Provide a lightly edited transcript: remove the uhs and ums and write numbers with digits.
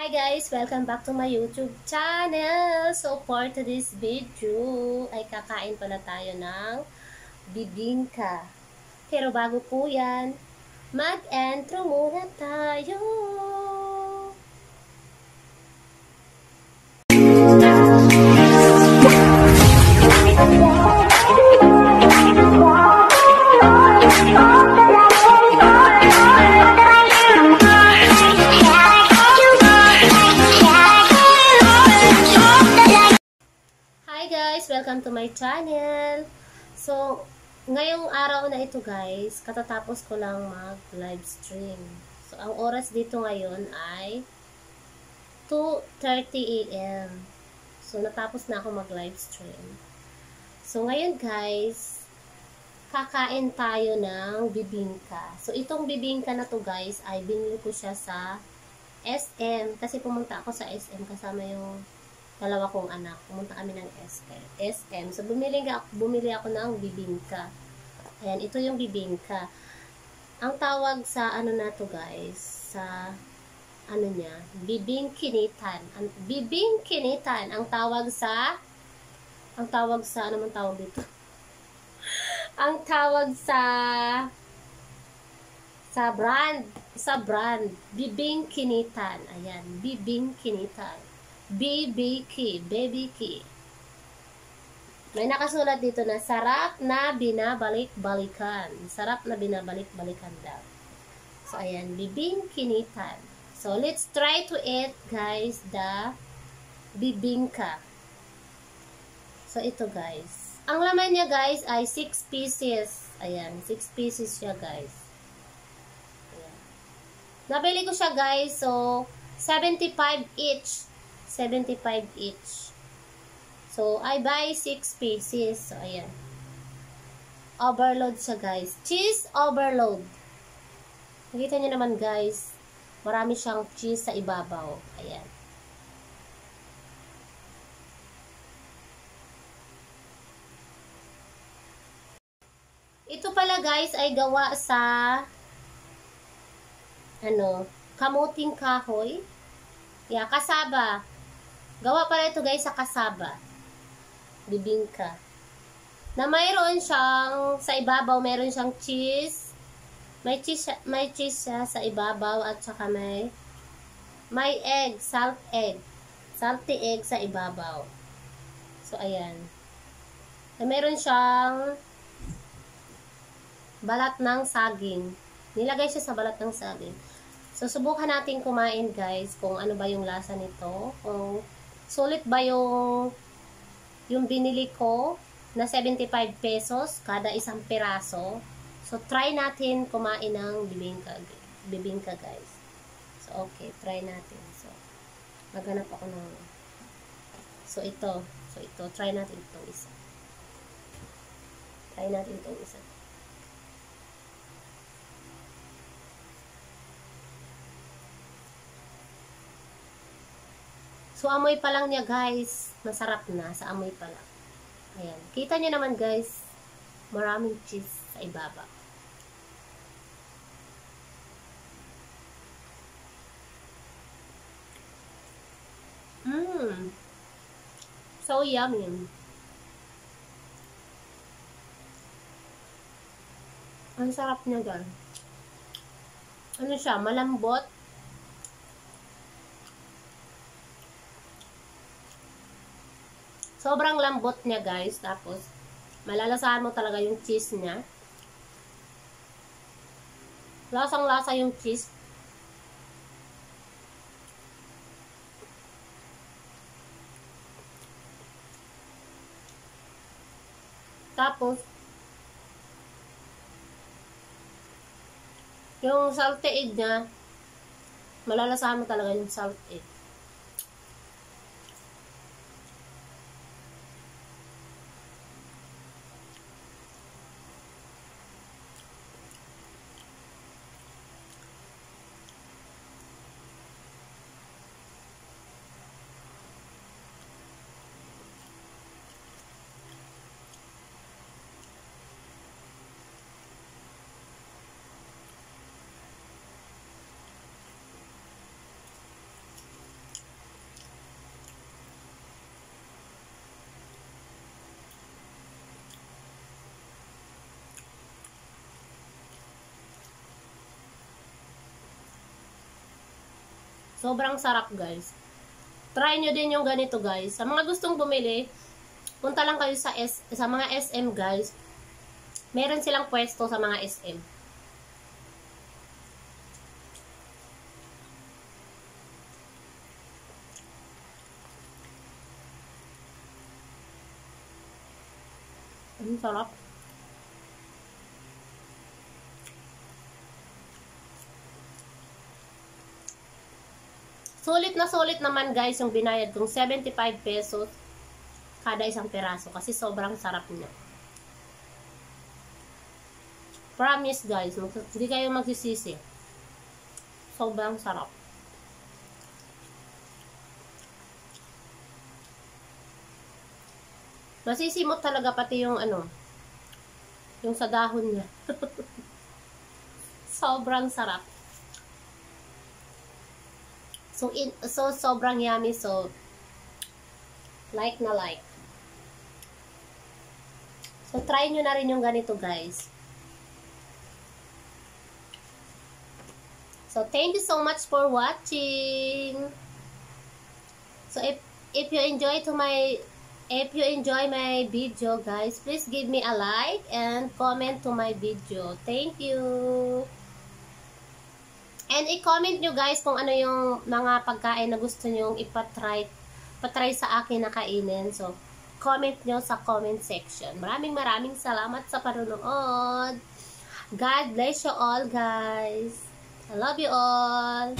Hi guys! Welcome back to my YouTube channel! So for today's video ay kakain pala tayo ng bibingka. Pero bago po yan, mag-intro muna tayo! Hi guys! Welcome to my channel! So, ngayong araw na ito guys, katatapos ko lang mag-live stream. So, ang oras dito ngayon ay 2:30 AM. So, natapos na ako mag-live stream. So, ngayon guys, kakain tayo ng bibingka. So, itong bibingka na to guys, ay binili ko siya sa SM. Kasi pumunta ako sa SM kasama yung dalawa kong anak. Pumunta kami ng SM. So, bumili ako ng bibingka. Ayan, ito yung bibingka. Ang tawag sa ano na to guys, sa ano niya, bibingkinitan. Bibingkinitan. Ang tawag sa, ano man tawag dito? Ang tawag sa brand, bibingkinitan. Ayan, bibingkinitan. BBK. May nakasulat dito na sarap na binabalik-balikan. Sarap na binabalik-balikan daw. So, ayan, bibingkinitan. So, let's try to eat, guys, the bibingka. So, ito, guys. Ang laman niya, guys, ay 6 pieces. Ayan, 6 pieces siya, guys. Ayan. Nabili ko siya, guys. So, 75 each. 75 each. So, I buy 6 pieces. So, ayan. Overload siya, guys. Cheese overload. Nakita niyo naman, guys. Marami siyang cheese sa ibabaw. Ayan. Ito pala, guys, ay gawa sa kamuting kahoy. Yeah, kasaba. Gawa pala ito guys sa kasaba. Bibingka. Na mayroon siyang, sa ibabaw mayroon siyang cheese. May cheese siya sa ibabaw at saka may egg, salty egg sa ibabaw. So, ayan. Na mayroon siyang balat ng saging. Nilagay siya sa balat ng saging. So, subukan natin kumain guys kung ano ba yung lasa nito. Kung sulit ba yung binili ko na 75 pesos kada isang piraso. So, try natin kumain ng bibingka guys. So, okay. Try natin. So, maghanap ako ng So, ito. Try natin itong isa. So, amoy pa lang niya, guys. Masarap na sa amoy pa lang. Ayan. Kita niyo naman, guys. Maraming cheese sa ibaba. So yummy. Ang sarap niya, guys. Ano siya? Malambot. Sobrang lambot niya guys. Tapos, malalasahan mo talaga yung cheese niya. Lasang-lasa yung cheese. Tapos, yung salty egg niya, malalasahan mo talaga yung salt egg. Sobrang sarap, guys. Try nyo din yung ganito, guys. Sa mga gustong bumili, punta lang kayo sa mga SM, guys. Meron silang pwesto sa mga SM. Ang sarap. Sulit naman, guys, yung binayad kong 75 pesos kada isang peraso kasi sobrang sarap niya. Promise, guys, hindi kayo magsisisi. Sobrang sarap. Masisimot talaga pati yung yung sa dahon niya. Sobrang sarap. So sobrang yummy, so like na like. So try nyo na rin yung ganito, guys. So thank you so much for watching. So if you enjoy my video, guys, please give me a like and comment to my video. Thank you. And i-comment nyo, guys, kung ano yung mga pagkain na gusto nyo ipatry sa akin na kainin. So, comment nyo sa comment section. Maraming salamat sa panunood. God bless you all, guys. I love you all.